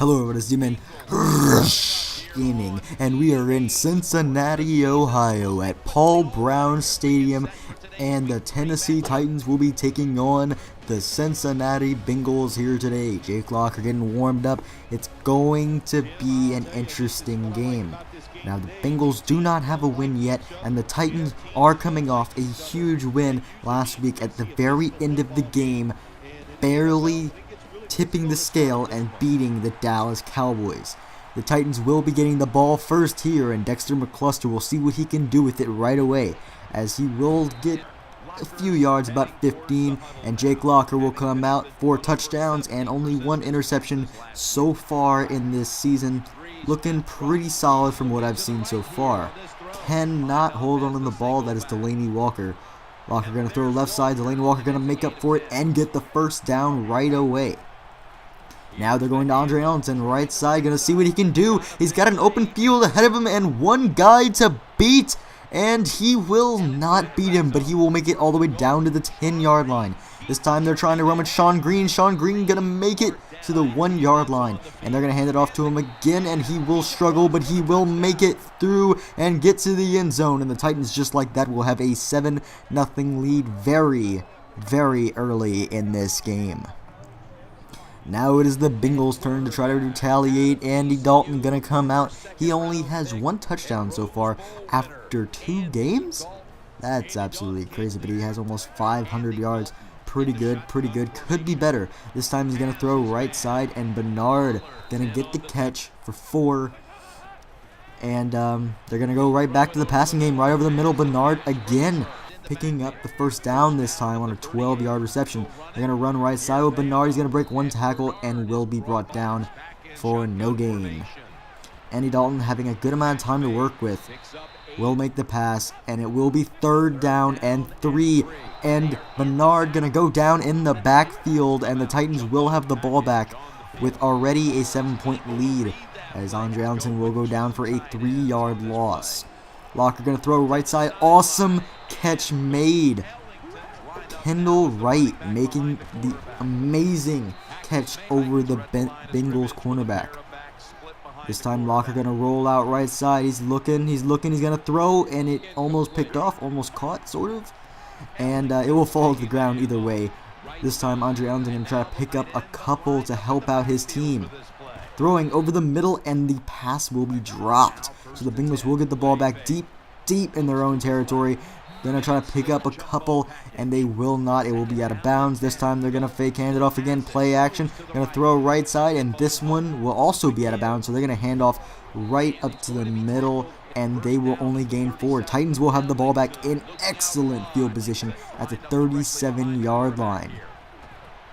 Hello, it is DemonRushGaming, and we are in Cincinnati, Ohio at Paul Brown Stadium, and the Tennessee Titans will be taking on the Cincinnati Bengals here today. Jake Locker getting warmed up. It's going to be an interesting game. Now, the Bengals do not have a win yet, and the Titans are coming off a huge win last week at the very end of the game, barely tipping the scale and beating the Dallas Cowboys. The Titans will be getting the ball first here, and Dexter McCluster will see what he can do with it right away, as he will get a few yards, about 15, and Jake Locker will come out 4 touchdowns and only 1 interception so far in this season. Looking pretty solid from what I've seen so far. Cannot hold on to the ball. That is Delaney Walker. Locker going to throw left side. Delaney Walker going to make up for it and get the first down right away. Now they're going to Andre Ellington, right side, going to see what he can do. He's got an open field ahead of him and one guy to beat, and he will not beat him, but he will make it all the way down to the 10-yard line. This time they're trying to run with Sean Green. Sean Green going to make it to the 1-yard line, and they're going to hand it off to him again, and he will struggle, but he will make it through and get to the end zone, and the Titans, just like that, will have a 7-0 lead very, very early in this game. Now it is the Bengals' turn to try to retaliate. Andy Dalton gonna come out. He only has 1 touchdown so far after 2 games? That's absolutely crazy, but he has almost 500 yards. Pretty good, pretty good. Could be better. This time he's gonna throw right side, and Bernard gonna get the catch for 4. And they're gonna go right back to the passing game, right over the middle. Bernard again picking up the first down, this time on a 12-yard reception. They're going to run right side with Bernard. He's going to break 1 tackle and will be brought down for no gain. Andy Dalton, having a good amount of time to work with, will make the pass, and it will be 3rd down and 3. And Bernard going to go down in the backfield, and the Titans will have the ball back with already a 7-point lead, as Andre Ellington will go down for a 3-yard loss. Locker going to throw right side. Awesome catch made. Kendall Wright making the amazing catch over the Bengals cornerback. This time Locker going to roll out right side. He's looking, he's going to throw, and it almost picked off, almost caught, sort of. And it will fall to the ground either way. This time Andre Ellington going to try to pick up a couple to help out his team. Throwing over the middle, and the pass will be dropped. So the Bengals will get the ball back deep in their own territory. They're going to try to pick up a couple, and they will not. It will be out of bounds. This time they're going to fake hand it off again. Play action. Going to throw right side, and this one will also be out of bounds. So they're going to hand off right up to the middle, and they will only gain 4. Titans will have the ball back in excellent field position at the 37-yard line.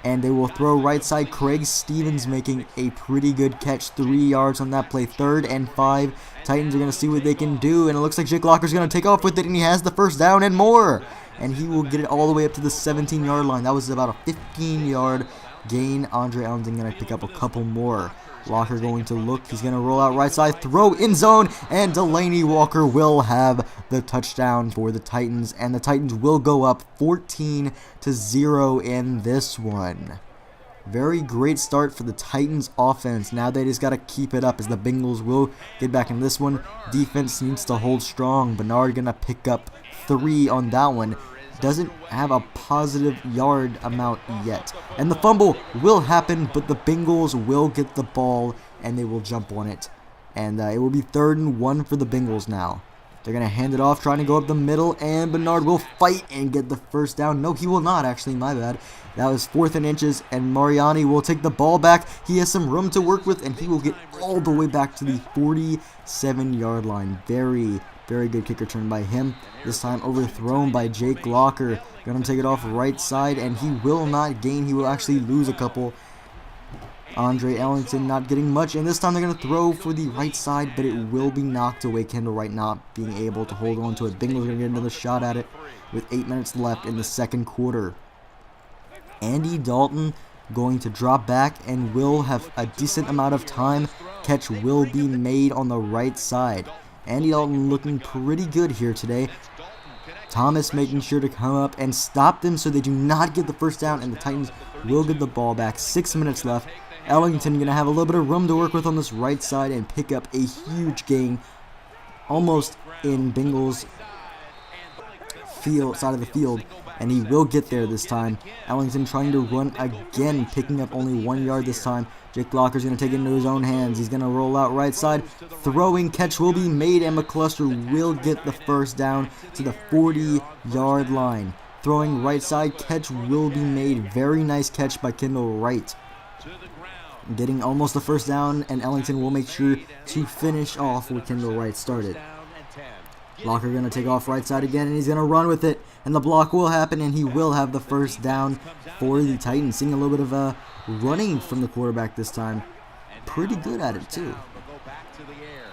And they will throw right side. Craig Stevens making a pretty good catch. 3 yards on that play. 3rd and 5. Titans are going to see what they can do. And it looks like Jake Locker's going to take off with it. And he has the first down and more. And he will get it all the way up to the 17-yard line. That was about a 15-yard gain. Andre Ellington going to pick up a couple more. Locker going to look. He's going to roll out right side. Throw in zone. And Delaney Walker will have the touchdown for the Titans. And the Titans will go up 14-0 in this one. Very great start for the Titans offense. Now they just got to keep it up, as the Bengals will get back in this one. Defense needs to hold strong. Bernard going to pick up 3 on that one. Doesn't have a positive yard amount yet. And the fumble will happen, but the Bengals will get the ball, and they will jump on it. And it will be 3rd and 1 for the Bengals now. They're going to hand it off, trying to go up the middle, and Bernard will fight and get the first down. No, he will not, actually, my bad. That was 4th and inches, and Mariani will take the ball back. He has some room to work with, and he will get all the way back to the 47-yard line. Very good kick return by him. This time overthrown by Jake Locker. Gonna take it off right side, and he will not gain. He will actually lose a couple. Andre Ellington not getting much, and this time they're going to throw for the right side, but it will be knocked away. Kendall Wright not being able to hold on to it. Bengals going to get another shot at it with 8 minutes left in the 2nd quarter. Andy Dalton going to drop back and will have a decent amount of time. Catch will be made on the right side. Andy Dalton looking pretty good here today. Thomas making sure to come up and stop them so they do not get the first down, and the Titans will get the ball back. 6 minutes left. Ellington going to have a little bit of room to work with on this right side and pick up a huge gain almost in Bengals side of the field, and he will get there this time. Ellington trying to run again, picking up only 1 yard this time. Jake Locker's going to take it into his own hands. He's going to roll out right side. Throwing catch will be made, and McCluster will get the first down to the 40-yard line. Throwing right side, catch will be made. Very nice catch by Kendall Wright. Getting almost the first down, and Ellington will make sure to finish off where Kendall Wright started. Locker going to take off right side again, and he's going to run with it, and the block will happen, and he will have the first down for the Titans. Seeing a little bit of running from the quarterback this time. Pretty good at it too.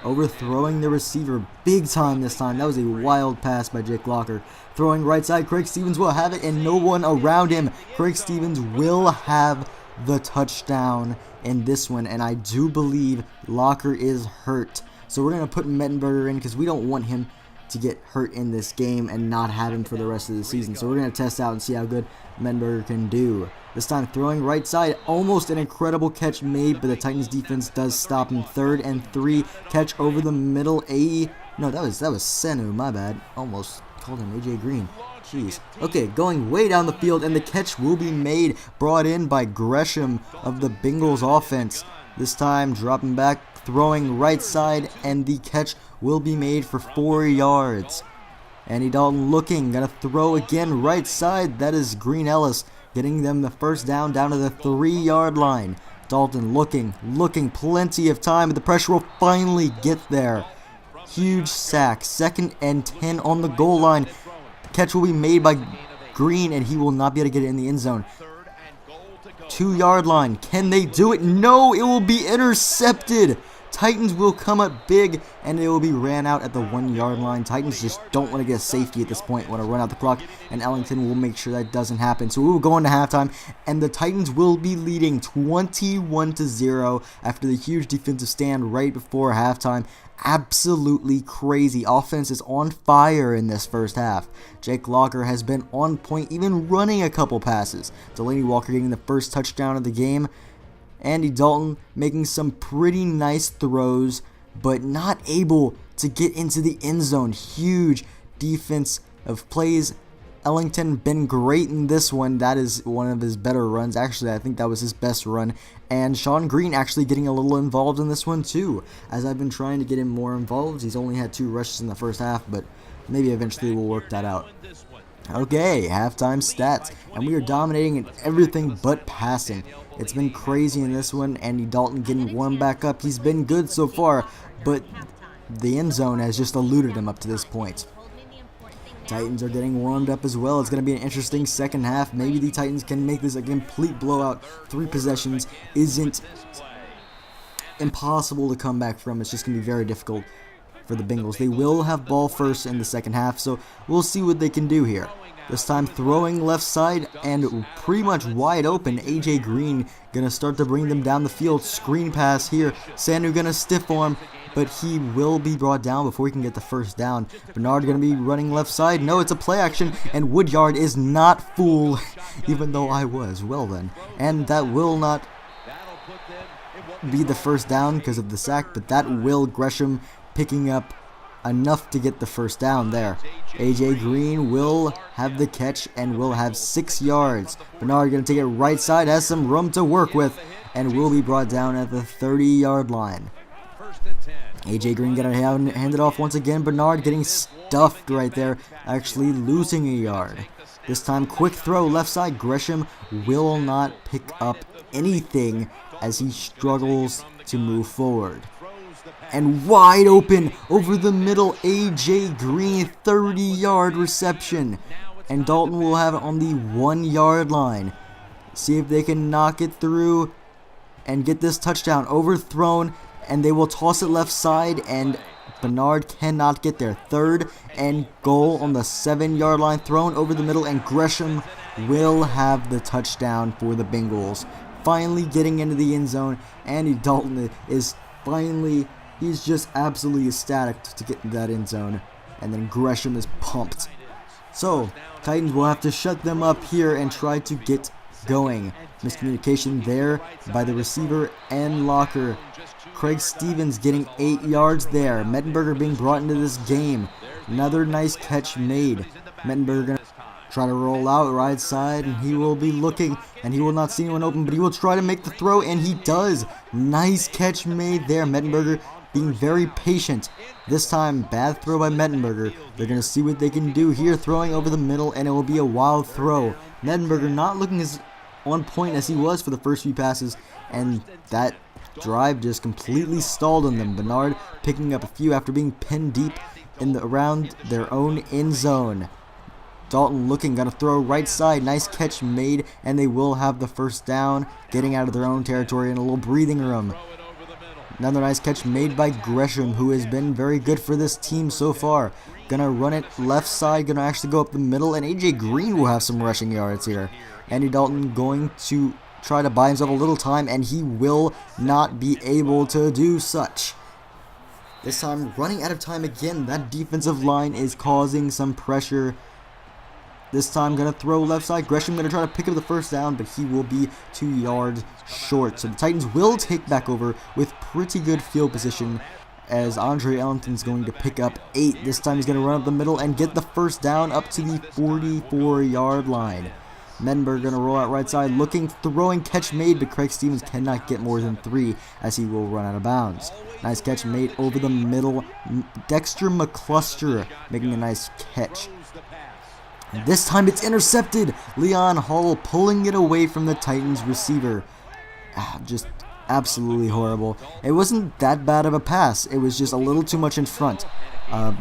Overthrowing the receiver big time this time. That was a wild pass by Jake Locker. Throwing right side, Craig Stevens will have it, and no one around him. Craig Stevens will have the touchdown in this one, and I do believe Locker is hurt. So we're going to put Mettenberger in because we don't want him to get hurt in this game and not have him for the rest of the season. So we're going to test out and see how good Mettenberger can do. This time throwing right side, almost an incredible catch made, but the Titans defense does stop him. 3rd and 3, catch over the middle. No, that was Senu, my bad. Almost called him AJ Green. Jeez. Okay, going way down the field, and the catch will be made, brought in by Gresham of the Bengals offense. This time dropping back, throwing right side, and the catch will be made for 4 yards. Andy Dalton looking, gonna throw again right side. That is Green Ellis getting them the first down to the 3-yard line. Dalton looking, plenty of time, but the pressure will finally get there. Huge sack, 2nd and 10 on the goal line. Catch will be made by Green, and he will not be able to get it in the end zone. 2-yard line. Can they do it? No, it will be intercepted. Titans will come up big, and it will be ran out at the 1-yard line. Titans just don't want to get a safety at this point, want to run out the clock, and Ellington will make sure that doesn't happen. So we will go into halftime, and the Titans will be leading 21-0 after the huge defensive stand right before halftime. Absolutely crazy. Offense is on fire in this first half. Jake Locker has been on point, even running a couple passes. Delaney Walker getting the first touchdown of the game. Andy Dalton making some pretty nice throws, but not able to get into the end zone. Huge defense of plays. Ellington been great in this one. That is one of his better runs. Actually, I think that was his best run. And Sean Green actually getting a little involved in this one too. As I've been trying to get him more involved. He's only had 2 rushes in the first half, but maybe eventually we'll work that out. Okay, halftime stats. And we are dominating in everything but passing. It's been crazy in this one. Andy Dalton getting warmed back up. He's been good so far, but the end zone has just eluded him up to this point. Titans are getting warmed up as well. It's going to be an interesting second half. Maybe the Titans can make this a complete blowout. 3 possessions isn't impossible to come back from. It's just going to be very difficult for the Bengals. They will have ball first in the second half, so we'll see what they can do here. This time throwing left side and pretty much wide open. AJ Green going to start to bring them down the field. Screen pass here. Sanu going to stiff arm, but he will be brought down before he can get the first down. Bernard going to be running left side. No, it's a play action, and Woodyard is not fooled, even though I was. Well then. And that will not be the first down because of the sack, but that will Gresham picking up enough to get the first down there. AJ Green will have the catch and will have 6 yards. Bernard going to take it right side, has some room to work with, and will be brought down at the 30-yard line. AJ Green going to hand it off once again. Bernard getting stuffed right there, actually losing a yard. This time quick throw left side. Gresham will not pick up anything as he struggles to move forward. And wide open over the middle, AJ Green, 30-yard reception. And Dalton will have it on the 1-yard line. See if they can knock it through and get this touchdown. Overthrown, and they will toss it left side, and Bernard cannot get there. 3rd and goal on the 7-yard line, thrown over the middle, and Gresham will have the touchdown for the Bengals. Finally getting into the end zone. Andy Dalton is finally... He's just absolutely ecstatic to get in that end zone. And then Gresham is pumped. So, Titans will have to shut them up here and try to get going. Miscommunication there by the receiver and Locker. Craig Stevens getting 8 yards there. Mettenberger being brought into this game. Another nice catch made. Mettenberger gonna try to roll out right side, and he will be looking, and he will not see anyone open, but he will try to make the throw, and he does. Nice catch made there. Mettenberger being very patient. This time, bad throw by Mettenberger. They're going to see what they can do here, throwing over the middle, and it will be a wild throw. Mettenberger not looking as on point as he was for the first few passes, and that drive just completely stalled on them. Bernard picking up a few after being pinned deep around their own end zone. Dalton looking, got to throw right side. Nice catch made, and they will have the first down, getting out of their own territory in a little breathing room. Another nice catch made by Gresham, who has been very good for this team so far. Gonna run it left side, gonna actually go up the middle, and AJ Green will have some rushing yards here. Andy Dalton going to try to buy himself a little time, and he will not be able to do such. This time, running out of time again. That defensive line is causing some pressure. This time, going to throw left side. Gresham going to try to pick up the first down, but he will be 2 yards short. So the Titans will take back over with pretty good field position, as Andre Ellington's going to pick up 8. This time he's going to run up the middle and get the first down up to the 44-yard line. Mettenberger going to roll out right side, looking, throwing, catch made, but Craig Stevens cannot get more than 3 as he will run out of bounds. Nice catch made over the middle. Dexter McCluster making a nice catch. This time it's intercepted. Leon Hall pulling it away from the Titans receiver. Just absolutely horrible. It wasn't that bad of a pass. It was just a little too much in front.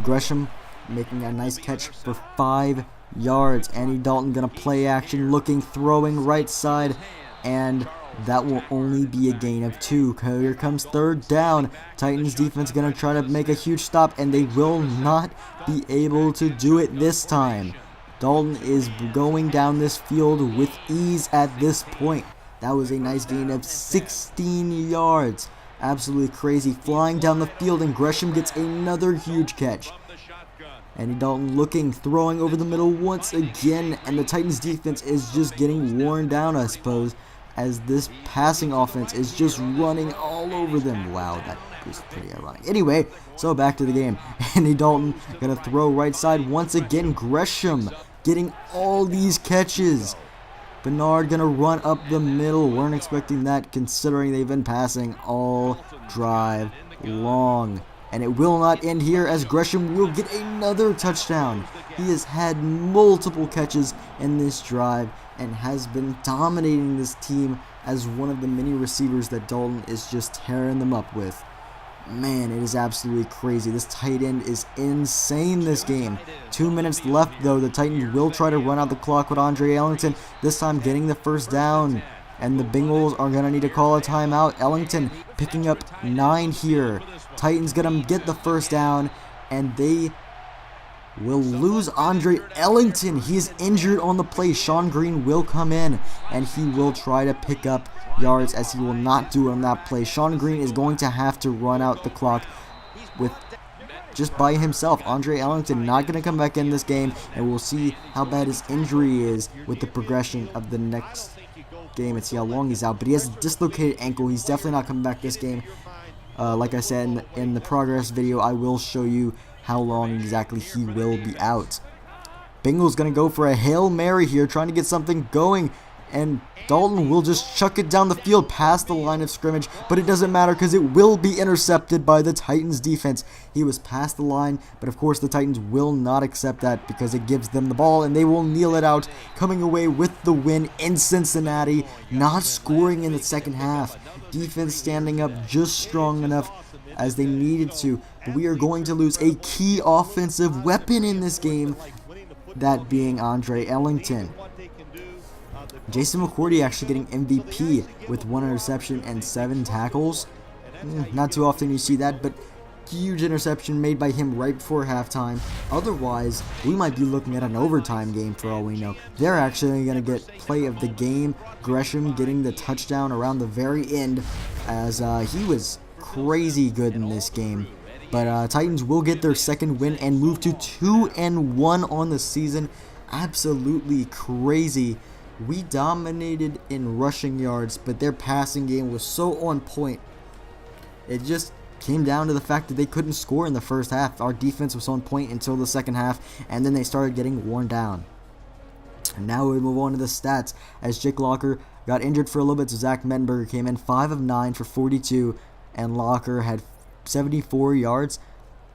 Gresham making a nice catch for 5 yards. Andy Dalton gonna play action, looking, throwing right side, and that will only be a gain of 2. Here comes third down. Titans defense gonna try to make a huge stop, and they will not be able to do it this time. Dalton is going down this field with ease at this point. That was a nice gain of 16 yards. Absolutely crazy. Flying down the field, and Gresham gets another huge catch. Andy Dalton looking, throwing over the middle once again, and the Titans defense is just getting worn down, I suppose, as this passing offense is just running all over them. Wow, that was pretty ironic. Anyway, so back to the game. Andy Dalton gonna throw right side once again. Gresham getting all these catches. Bernard gonna run up the middle. Weren't expecting that, considering they've been passing all drive long. And it will not end here, as Gresham will get another touchdown. He has had multiple catches in this drive and has been dominating this team as one of the many receivers that Dalton is just tearing them up with. Man, it is absolutely crazy. This tight end is insane this game. 2 minutes left, though. The Titans will try to run out the clock with Andre Ellington, this time getting the first down. And the Bengals are going to need to call a timeout. Ellington picking up 9 here. Titans going to get the first down, and they will lose Andre Ellington. He is injured on the play. Sean Green will come in, and he will try to pick up yards, as he will not do it on that play. Sean Green is going to have to run out the clock with just by himself. Andre Ellington not going to come back in this game, and we'll see how bad his injury is with the progression of the next game and see how long he's out. But he has a dislocated ankle. He's definitely not coming back this game. Like I said in the progress video, I will show you how long exactly he will be out. Bengals going to go for a Hail Mary here, trying to get something going, and Dalton will just chuck it down the field past the line of scrimmage, but it doesn't matter because it will be intercepted by the Titans defense. He was past the line, but of course the Titans will not accept that because it gives them the ball, and they will kneel it out, coming away with the win in Cincinnati, not scoring in the second half. Defense standing up just strong enough as they needed to, but we are going to lose a key offensive weapon in this game, that being Andre Ellington. Jason McCourty actually getting MVP with 1 interception and 7 tackles. Not too often you see that, but huge interception made by him right before halftime. Otherwise, we might be looking at an overtime game for all we know. They're actually going to get play of the game. Gresham getting the touchdown around the very end, as he was crazy good in this game. But Titans will get their second win and move to 2-1 on the season. Absolutely crazy. We dominated in rushing yards, but their passing game was so on point. It just came down to the fact that they couldn't score in the first half. Our defense was on point until the second half, and then they started getting worn down. And now we move on to the stats, as Jake Locker got injured for a little bit, so Zach Mettenberger came in 5 of 9 for 42, and Locker had 74 yards.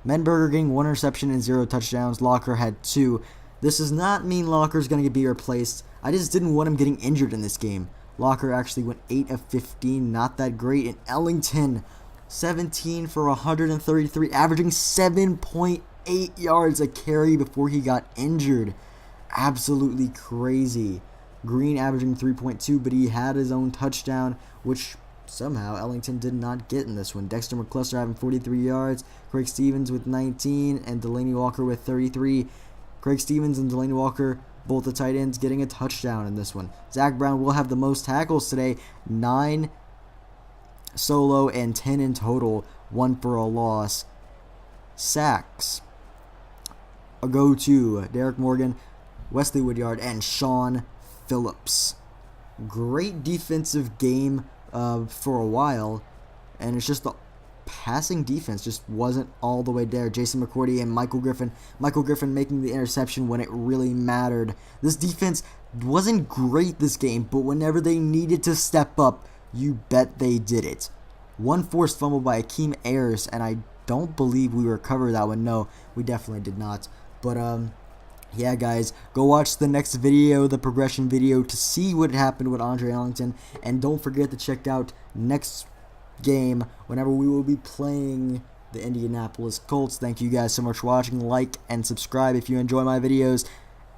Mettenberger getting 1 interception and 0 touchdowns. Locker had 2. This does not mean Locker's going to be replaced. I just didn't want him getting injured in this game. Locker actually went 8 of 15, not that great. And Ellington, 17 for 133, averaging 7.8 yards a carry before he got injured. Absolutely crazy. Green averaging 3.2, but he had his own touchdown, which somehow Ellington did not get in this one. Dexter McCluster having 43 yards, Craig Stevens with 19, and Delaney Walker with 33. Craig Stevens and Delaney Walker, both the tight ends, getting a touchdown in this one. Zach Brown will have the most tackles today, 9 solo and 10 in total, 1 for a loss. Sacks go to Derek Morgan, Wesley Woodyard, and Sean Phillips. Great defensive game for a while, and it's just the passing defense just wasn't all the way there. Jason McCourty and Michael Griffin making the interception when it really mattered. This defense wasn't great this game, but whenever they needed to step up, you bet they did it. One forced fumble by Akeem Ayers, and I don't believe we recovered that one. No, we definitely did not. But yeah, guys, go watch the next video, the progression video, to see what happened with Andre Ellington, and don't forget to check out next game whenever we will be playing the Indianapolis Colts. Thank you guys so much for watching. Like and subscribe if you enjoy my videos,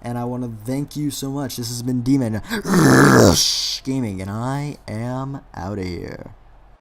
and I want to thank you so much. This has been DemonRushGaming, and I am out of here.